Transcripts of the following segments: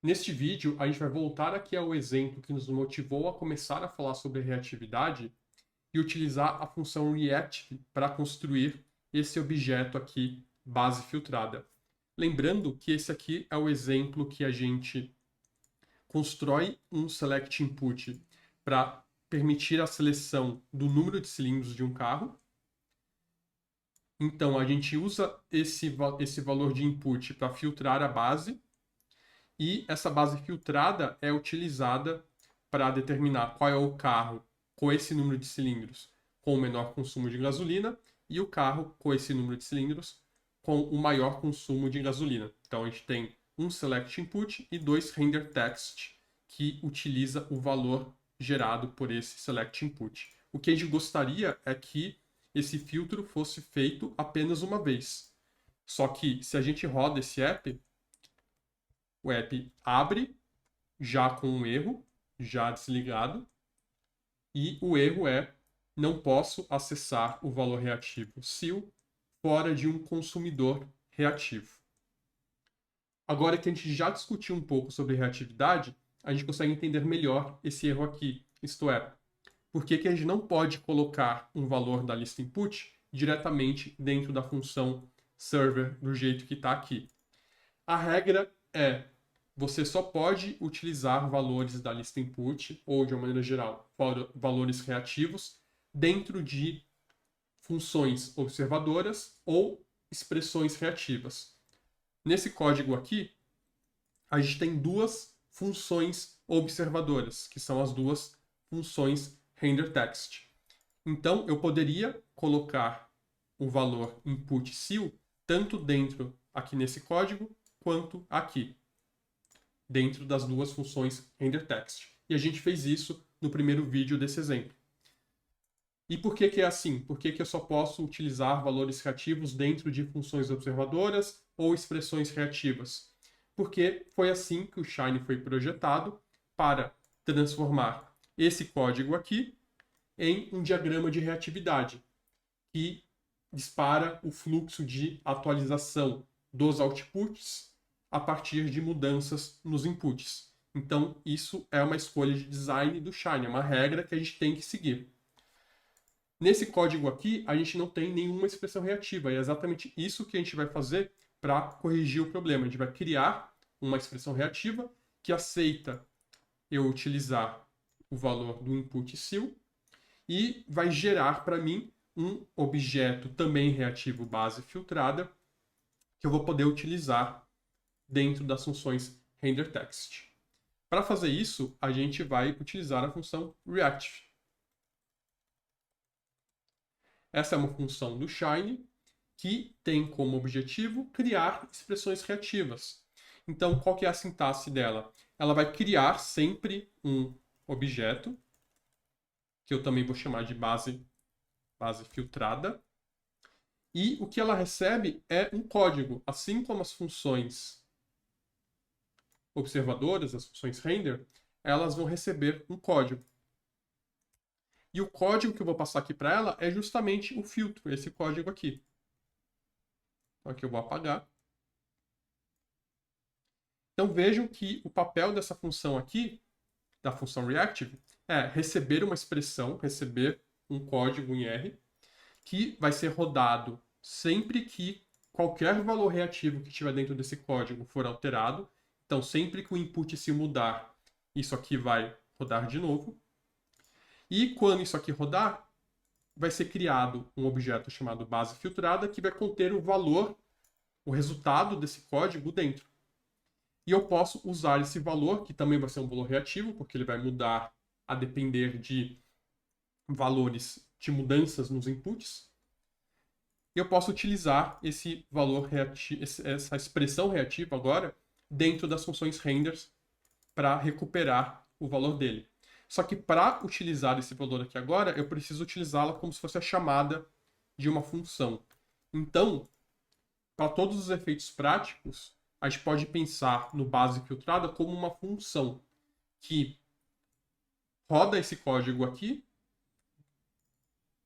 Neste vídeo, a gente vai voltar aqui ao exemplo que nos motivou a começar a falar sobre reatividade e utilizar a função react para construir esse objeto aqui, base filtrada. Lembrando que esse aqui é o exemplo que a gente constrói um select input para permitir a seleção do número de cilindros de um carro. Então, a gente usa esse valor de input para filtrar a base. E essa base filtrada é utilizada para determinar qual é o carro com esse número de cilindros com o menor consumo de gasolina e o carro com esse número de cilindros com o maior consumo de gasolina. Então a gente tem um select input e dois render text que utiliza o valor gerado por esse select input. O que a gente gostaria é que esse filtro fosse feito apenas uma vez. Só que se a gente roda esse app, o app abre já com um erro, já desligado, e o erro é: não posso acessar o valor reativo SIL fora de um consumidor reativo. Agora que a gente já discutiu um pouco sobre reatividade, a gente consegue entender melhor esse erro aqui, isto é, por que a gente não pode colocar um valor da lista input diretamente dentro da função server do jeito que está aqui. A regra é: você só pode utilizar valores da lista input, ou de uma maneira geral, valores reativos, dentro de funções observadoras ou expressões reativas. Nesse código aqui, a gente tem duas funções observadoras, que são as duas funções renderText. Então, eu poderia colocar o valor input SIL tanto dentro aqui nesse código, quanto aqui, dentro das duas funções renderText. E a gente fez isso no primeiro vídeo desse exemplo. E por que é assim? Por que eu só posso utilizar valores reativos dentro de funções observadoras ou expressões reativas? Porque foi assim que o Shine foi projetado para transformar esse código aqui em um diagrama de reatividade que dispara o fluxo de atualização dos outputs a partir de mudanças nos inputs. Então, isso é uma escolha de design do Shine, é uma regra que a gente tem que seguir. Nesse código aqui, a gente não tem nenhuma expressão reativa, e é exatamente isso que a gente vai fazer para corrigir o problema. A gente vai criar uma expressão reativa que aceita eu utilizar o valor do input SIL e vai gerar para mim um objeto também reativo base filtrada que eu vou poder utilizar dentro das funções renderText. Para fazer isso, a gente vai utilizar a função react. Essa é uma função do Shine que tem como objetivo criar expressões reativas. Então, qual que é a sintaxe dela? Ela vai criar sempre um objeto, que eu também vou chamar de base filtrada, e o que ela recebe é um código, assim como as funções observadoras, as funções render, elas vão receber um código. E o código que eu vou passar aqui para ela é justamente o filtro, esse código aqui. Então aqui eu vou apagar. Então vejam que o papel dessa função aqui, da função reactive, é receber uma expressão, receber um código em R, que vai ser rodado sempre que qualquer valor reativo que estiver dentro desse código for alterado. Então, sempre que o input se mudar, isso aqui vai rodar de novo. E quando isso aqui rodar, vai ser criado um objeto chamado base filtrada que vai conter o valor, o resultado desse código dentro. E eu posso usar esse valor, que também vai ser um valor reativo, porque ele vai mudar a depender de valores de mudanças nos inputs. E eu posso utilizar esse valor reativo, essa expressão reativa agora, dentro das funções renders para recuperar o valor dele. Só que para utilizar esse valor aqui agora, eu preciso utilizá-la como se fosse a chamada de uma função. Então, para todos os efeitos práticos, a gente pode pensar no base filtrada como uma função que roda esse código aqui,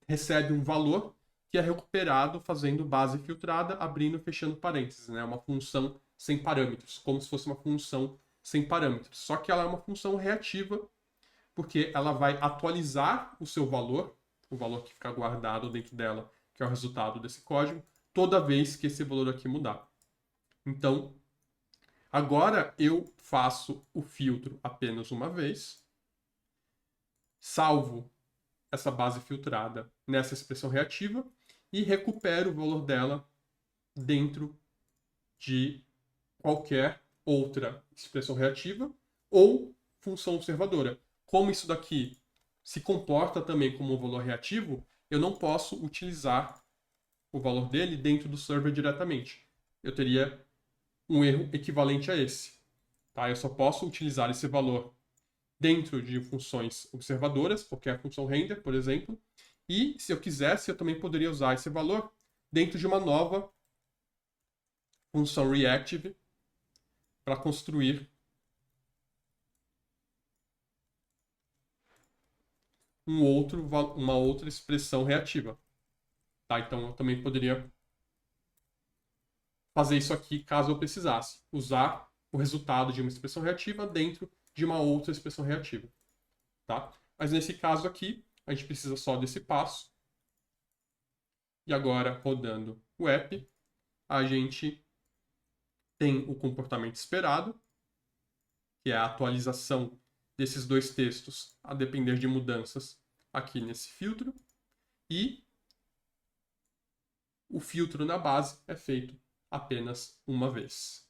recebe um valor que é recuperado fazendo base filtrada, abrindo e fechando parênteses. Né? Uma função sem parâmetros, como se fosse uma função sem parâmetros. Só que ela é uma função reativa, porque ela vai atualizar o seu valor, o valor que fica guardado dentro dela, que é o resultado desse código, toda vez que esse valor aqui mudar. Então, agora eu faço o filtro apenas uma vez, salvo essa base filtrada nessa expressão reativa e recupero o valor dela dentro de qualquer outra expressão reativa ou função observadora. Como isso daqui se comporta também como um valor reativo, eu não posso utilizar o valor dele dentro do server diretamente. Eu teria um erro equivalente a esse. Tá? Eu só posso utilizar esse valor dentro de funções observadoras, porque é a função render, por exemplo, e se eu quisesse, eu também poderia usar esse valor dentro de uma nova função reactive para construir uma outra expressão reativa. Tá? Então eu também poderia fazer isso aqui caso eu precisasse. Usar o resultado de uma expressão reativa dentro de uma outra expressão reativa. Tá? Mas nesse caso aqui, a gente precisa só desse passo. E agora, rodando o app, a gente tem o comportamento esperado, que é a atualização desses dois textos a depender de mudanças aqui nesse filtro. E o filtro na base é feito apenas uma vez.